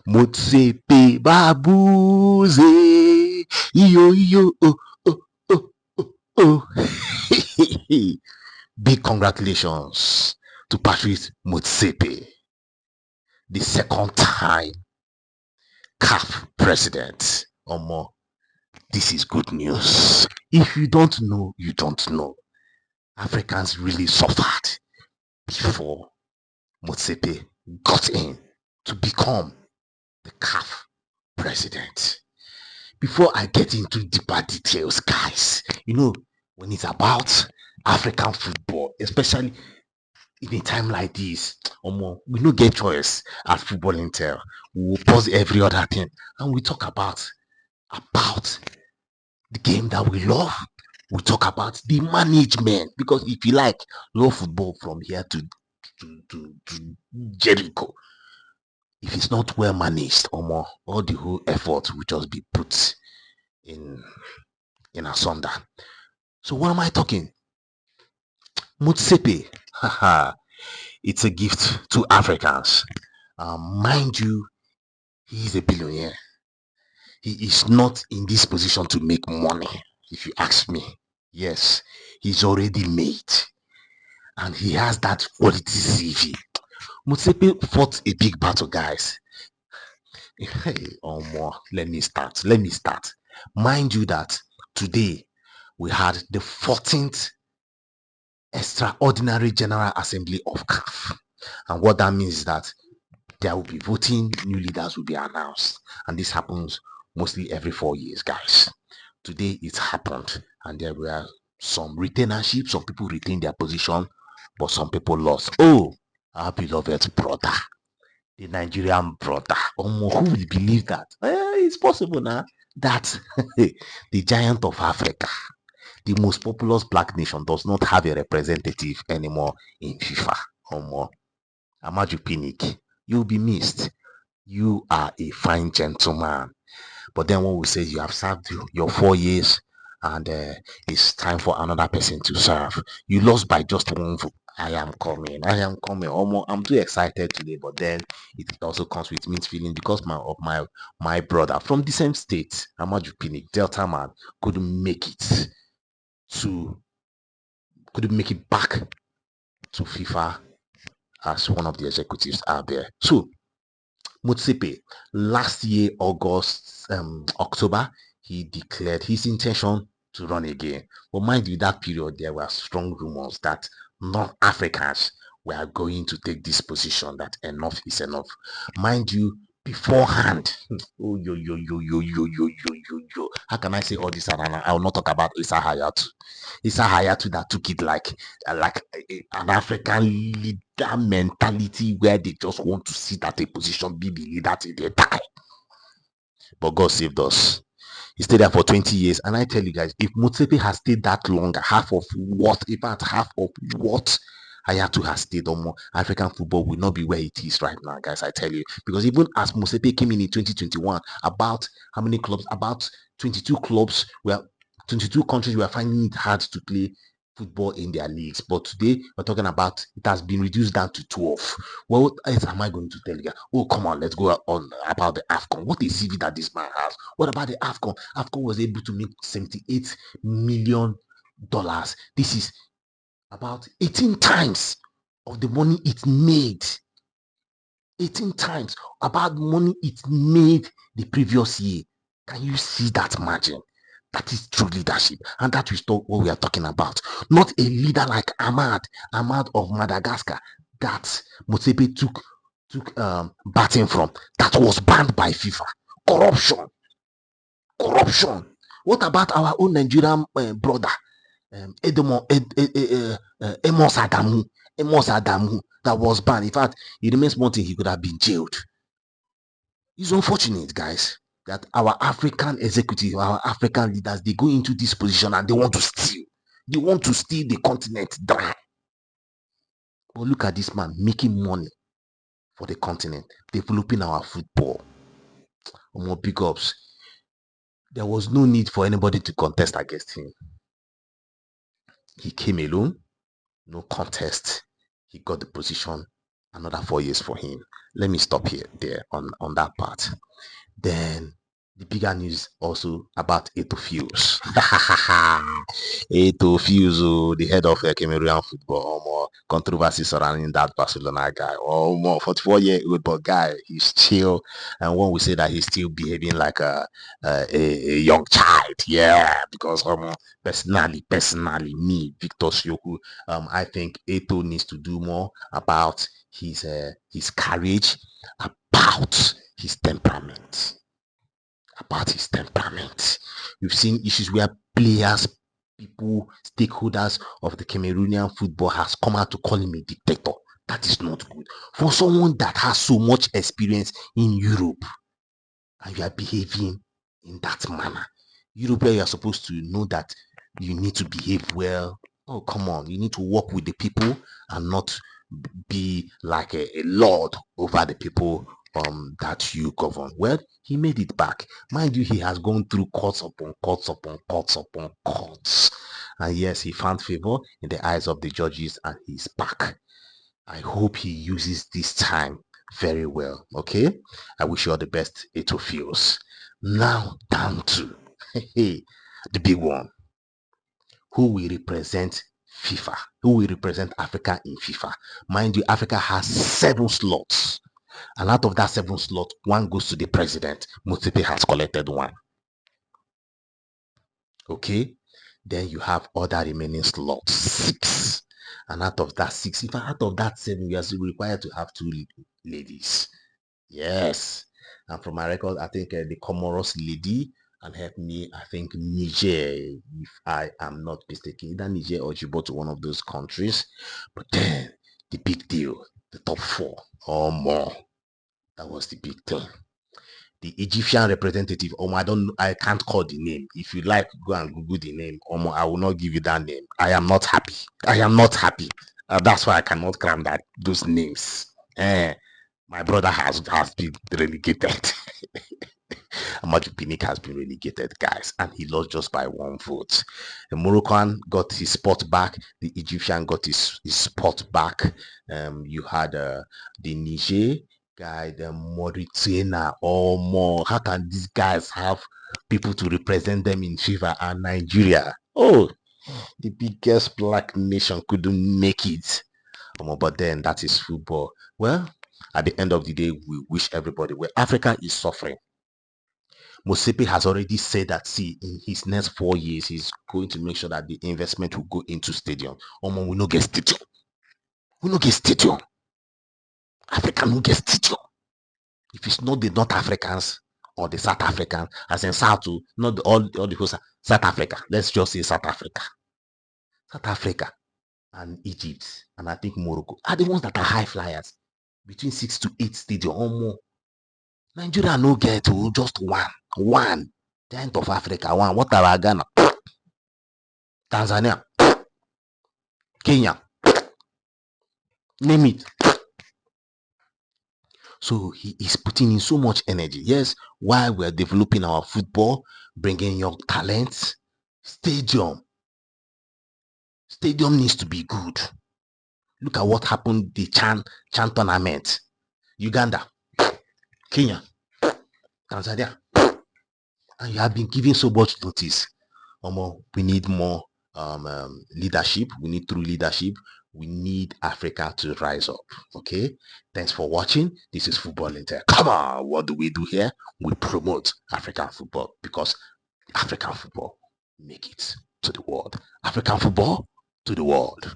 Motsepe babuze. Yo, yo, oh, oh, oh, oh, oh. Big congratulations to Patrice Motsepe, the second time CAF president. Omo, this is good news. If you don't know, you don't know. Africans really suffered before Motsepe got in to become the CAF president. Before I get into deeper details, guys, when it's about African football, especially in a time like this, we no get choice at Football Intel. We will pause every other thing and we talk about the game that we love. We talk about the management, because if you like love football from here to Jericho, if it's not well managed, all the whole effort will just be put in asunder. So what am I talking? Motsepe, haha, it's a gift to Africans. Mind you, he is a billionaire. He is not in this position to make money, if you ask me. Yes, he's already made, and he has that quality CV. Motsepe fought a big battle, guys. Hey, let me start. Mind you that today we had the 14th extraordinary general assembly of CAF, and what that means is that there will be voting, new leaders will be announced, and this happens mostly every 4 years, guys. Today it happened, and there were some retainership. Some people retained their position, but some people lost. Oh, our beloved brother, the Nigerian brother. Who will believe that? It's possible now that the giant of Africa, the most populous black nation, does not have a representative anymore in FIFA. Amaju Pinick, you'll be missed. You are a fine gentleman. But then when we say you have served your 4 years and it's time for another person to serve, you lost by just one vote. I am coming. I'm too excited today, but then it also comes with mixed feeling because my brother from the same state, Amaju Pinick, Delta man, couldn't make it back to FIFA as one of the executives out there. So Motsepe, last year, October, he declared his intention to run again. But mind you, that period, there were strong rumors that non-Africans were going to take this position, that enough is enough. Mind you, beforehand, oh, how can I say all this? And I will not talk about Issa Hayatu. Issa Hayatu that took it like an African leader mentality where they just want to sit at a position, be the leader till they die. But God saved us. He stayed there for 20 years. And I tell you guys, if Motsepe has stayed that long, half of what Hayatu has stayed, or more, African football will not be where it is right now, guys. I tell you. Because even as Motsepe came in 2021, about how many clubs? About 22 clubs 22 countries were finding it hard to play football in their leagues. But today we're talking about it has been reduced down to 12. Well, what else am I going to tell you? Oh, come on, let's go on about the AFCON. What a CV that this man has. What about the AFCON? AFCON was able to make $78 million. This is about 18 times of the money it made. 18 times about the money it made the previous year. Can you see that margin? That is true leadership, and that is what we are talking about. Not a leader like Ahmad of Madagascar that Motsepe took batting from, that was banned by FIFA. Corruption. What about our own Nigerian brother, Amos Adamu, that was banned? In fact, it remains one thing, he could have been jailed. It's unfortunate, guys, that our African executive, our African leaders, they go into this position and they want to steal. They want to steal the continent dry. But look at this man making money for the continent, developing our football. More big ups. There was no need for anybody to contest against him. He came alone, no contest. He got the position Another 4 years for him. Let me stop here there on that part. Then the bigger news also about Etofius. Etofius, the head of Cameroonian football. More controversy surrounding that Barcelona guy. Oh, more 44-year-old but guy, he's chill. And when we say that he's still behaving like a young child, yeah, because personally, me, Victor Sioku, I think Eto needs to do more about his courage, about his temperament. About his temperament. We've seen issues where players, people, stakeholders of the Cameroonian football has come out to call him a dictator. That is not good. For someone that has so much experience in Europe and you are behaving in that manner. Europe, where you are supposed to know that you need to behave well. Oh, come on. You need to work with the people and not be like a lord over the people that you govern. Well, he made it back. Mind you, he has gone through courts upon courts upon courts upon courts. And yes, he found favor in the eyes of the judges and he's back. I hope he uses this time very well. Okay. I wish you all the best, Etofios. Now down to the big one. Who will represent FIFA? Who will represent Africa in FIFA? Mind you, Africa has 7 slots. And out of that 7 slots, one goes to the president. Motsepe has collected one. Okay. Then you have other remaining slots, 6. And out of that 6, if out of that 7, we are still required to have 2 ladies. Yes. And from my record, I think the Comoros lady, and help me, I think Niger, if I am not mistaken, either Niger or Djibouti, one of those countries. But then the big deal, the top 4 or more, that was the big thing. The Egyptian representative, I can't call the name. If you like, go and Google the name. I will not give you that name. I am not happy. I am not happy. That's why I cannot cram those names. My brother has been relegated. Amaju Pinick has been relegated, guys, and he lost just by 1 vote. The Moroccan got his spot back. The Egyptian got his spot back. You had the Niger guy, the Mauritania, or more. How can these guys have people to represent them in FIFA and Nigeria? Oh, the biggest black nation couldn't make it. But then that is football. Well, at the end of the day, we wish everybody well. Africa is suffering. Motsepe has already said that, see, in his next 4 years, he's going to make sure that the investment will go into stadium. We no get stadium. We no get stadium. Africa no get stadium. If it's not the North Africans or the South Africans, as in South, not all the whole South Africa. Let's just say South Africa. South Africa and Egypt, and I think Morocco, are the ones that are high flyers. Between 6 to 8 stadium or more. Nigeria no get just one. The end of Africa, one. What about Ghana? Tanzania, Kenya, name it. So he is putting in so much energy. Yes, while we're developing our football, bringing young talents, stadium needs to be good. Look at what happened the Chan tournament. Uganda, Kenya, Tanzania, and you have been giving so much notice. We need more leadership. We need true leadership. We need Africa to rise up. Okay, thanks for watching. This is Football Intel. Come on, what do we do here? We promote African football because African football make it to the world. African football to the world.